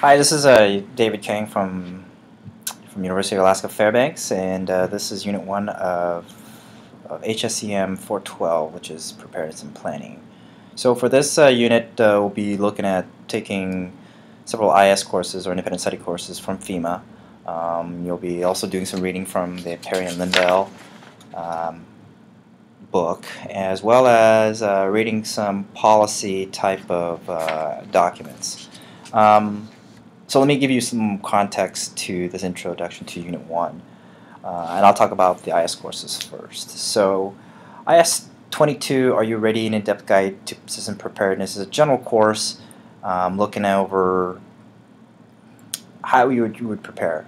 Hi, this is David Kang from University of Alaska Fairbanks, and this is Unit 1 of HSEM 412, which is Preparedness and Planning. So for this unit, we'll be looking at taking several IS courses or independent study courses from FEMA. You'll be also doing some reading from the Perry and Lindell book, as well as reading some policy type of documents. So let me give you some context to this introduction to Unit 1, and I'll talk about the IS courses first. So IS 22, Are You Ready? An In-Depth Guide to System Preparedness is a general course looking over how you would prepare.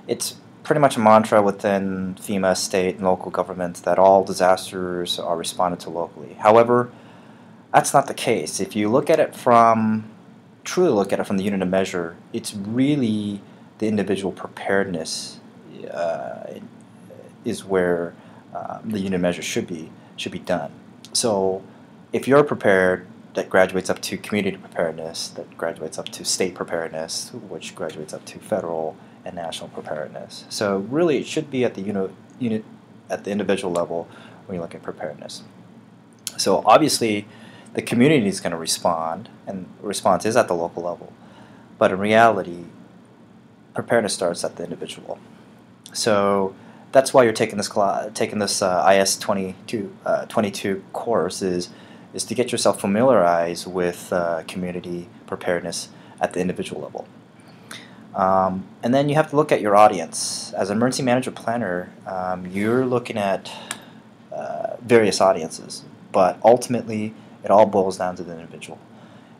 It's pretty much a mantra within FEMA, state, and local governments that all disasters are responded to locally. However, that's not the case. If you truly look at it from the unit of measure, it's really the individual preparedness is where the unit of measure should be done. So if you're prepared, that graduates up to community preparedness, that graduates up to state preparedness, which graduates up to federal and national preparedness. So really it should be at the unit at the individual level when you look at preparedness. So obviously the community is going to respond, and response is at the local level. But in reality, preparedness starts at the individual. So that's why you're taking this IS 22 course is to get yourself familiarized with community preparedness at the individual level. And then you have to look at your audience. As an emergency manager planner, you're looking at various audiences, but ultimately it all boils down to the individual.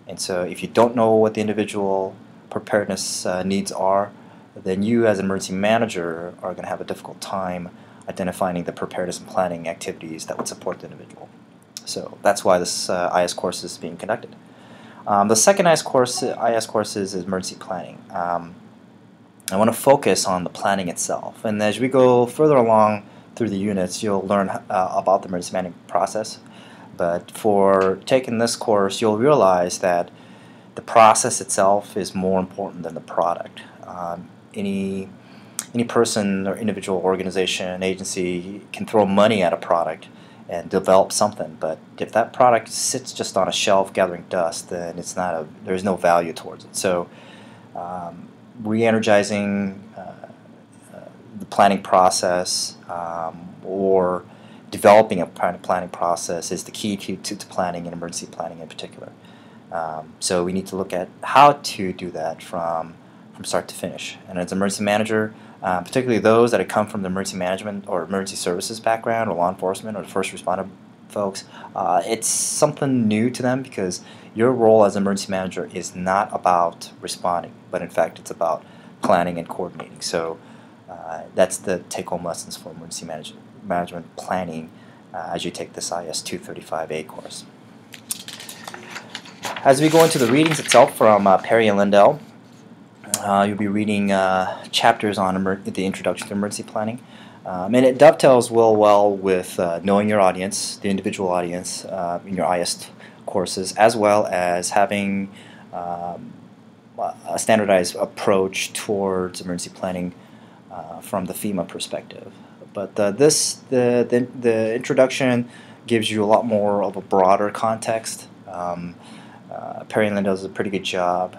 And so if you don't know what the individual preparedness needs are, then you as an emergency manager are going to have a difficult time identifying the preparedness and planning activities that would support the individual. So that's why this IS course is being conducted. The second IS course is emergency planning. I want to focus on the planning itself. And as we go further along through the units, you'll learn about the emergency planning process. But for taking this course, you'll realize that the process itself is more important than the product. Any person or individual organization, agency can throw money at a product and develop something, but if that product sits just on a shelf gathering dust, then there's no value towards it. So re-energizing the planning process or developing a planning process is the key to planning and emergency planning in particular. So we need to look at how to do that from start to finish. And as an emergency manager, particularly those that have come from the emergency management or emergency services background or law enforcement or first responder folks, it's something new to them because your role as an emergency manager is not about responding, but in fact it's about planning and coordinating. So that's the take-home lessons for emergency management planning as you take this IS 235A course. As we go into the readings itself from Perry and Lindell, you'll be reading chapters on the introduction to emergency planning. And it dovetails well with knowing your audience, the individual audience in your IS courses, as well as having a standardized approach towards emergency planning from the FEMA perspective. But the introduction gives you a lot more of a broader context. Perry and Lindell does a pretty good job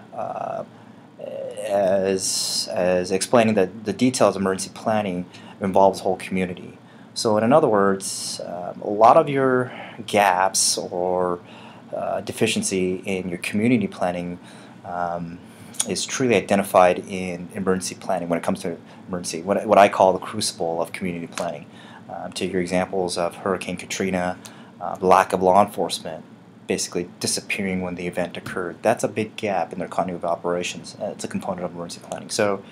as explaining that the details of emergency planning involves the whole community. So in other words, a lot of your gaps or deficiency in your community planning is truly identified in emergency planning when it comes to emergency, what I call the crucible of community planning. Take your examples of Hurricane Katrina, lack of law enforcement, basically disappearing when the event occurred. That's a big gap in their continuity of operations. It's a component of emergency planning. So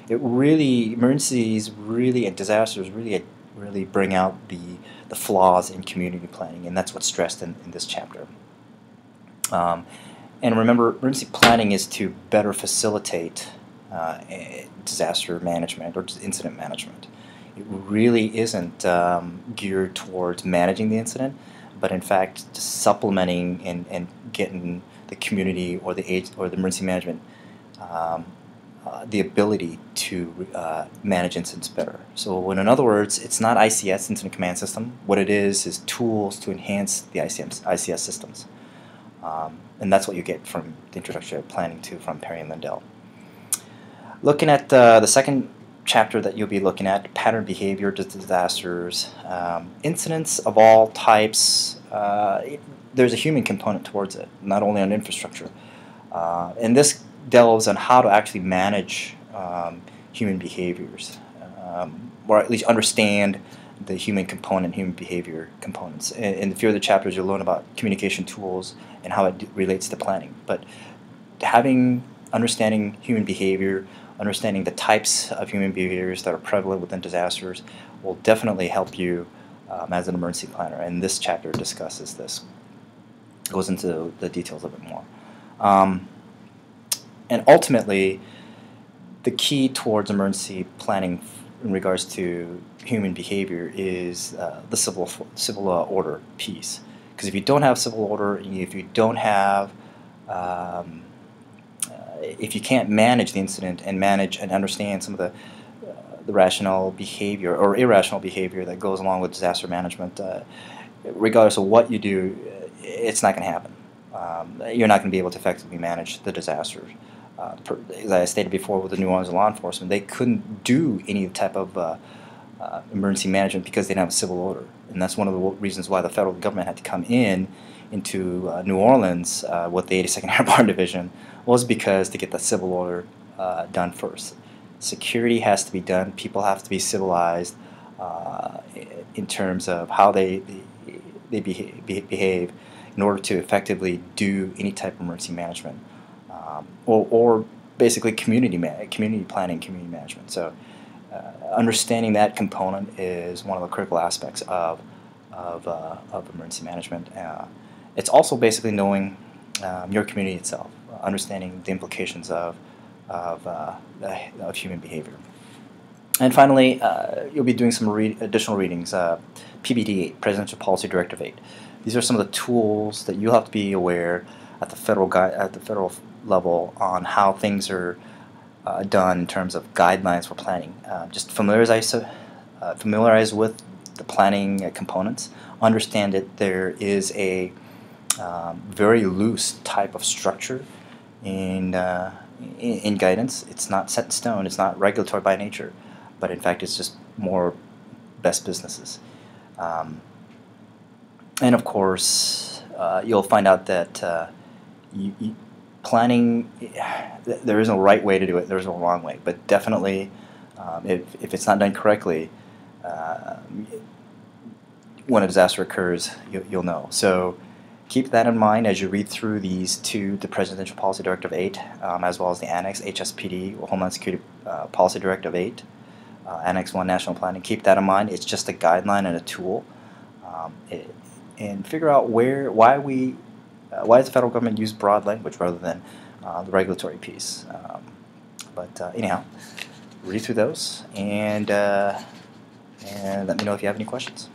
emergencies really and disasters really bring out the flaws in community planning, and that's what's stressed in this chapter. And remember, emergency planning is to better facilitate disaster management or incident management. It really isn't geared towards managing the incident, but in fact just supplementing and getting the community or the emergency management the ability to manage incidents better. So in other words, it's not ICS, Incident Command System. What it is tools to enhance the ICS systems. And that's what you get from the Introduction to Planning 2 from Perry and Lindell. Looking at the second chapter that you'll be looking at, pattern behavior disasters, incidents of all types, there's a human component towards it, not only on infrastructure. And this delves on how to actually manage human behaviors, or at least understand the human component, human behavior components. In a few of the chapters, you'll learn about communication tools and how it relates to planning. But understanding human behavior, understanding the types of human behaviors that are prevalent within disasters will definitely help you as an emergency planner. And this chapter discusses this, goes into the details a bit more. And ultimately, the key towards emergency planning in regards to human behavior is the civil order piece. Because if you don't have civil order, if you don't have, if you can't manage the incident and manage and understand some of the rational behavior or irrational behavior that goes along with disaster management, regardless of what you do, it's not going to happen. You're not going to be able to effectively manage the disasters. As I stated before with the New Orleans law enforcement, they couldn't do any type of emergency management because they didn't have a civil order. And that's one of the reasons why the federal government had to come into New Orleans with the 82nd Airborne Division, was because to get the civil order done first. Security has to be done. People have to be civilized in terms of how they behave in order to effectively do any type of emergency management, or basically community planning, community management. So understanding that component is one of the critical aspects of emergency management. It's also basically knowing your community itself, understanding the implications of human behavior. And finally, you'll be doing some additional readings. PBD 8, Presidential Policy Directive 8. These are some of the tools that you'll have to be aware at the federal level on how things are done in terms of guidelines for planning. Just familiarize with the planning components. Understand that there is a very loose type of structure in guidance. It's not set in stone. It's not regulatory by nature, but in fact, it's just more best businesses. And of course, you'll find out that planning, there is no right way to do it. There's no wrong way. But definitely, if it's not done correctly, when a disaster occurs, you'll know. So keep that in mind as you read through these two, the Presidential Policy Directive 8, as well as the Annex HSPD, Homeland Security Policy Directive 8, Annex 1, National Planning. Keep that in mind. It's just a guideline and a tool. And figure out why does the federal government use broad language rather than the regulatory piece. But anyhow, read through those and let me know if you have any questions.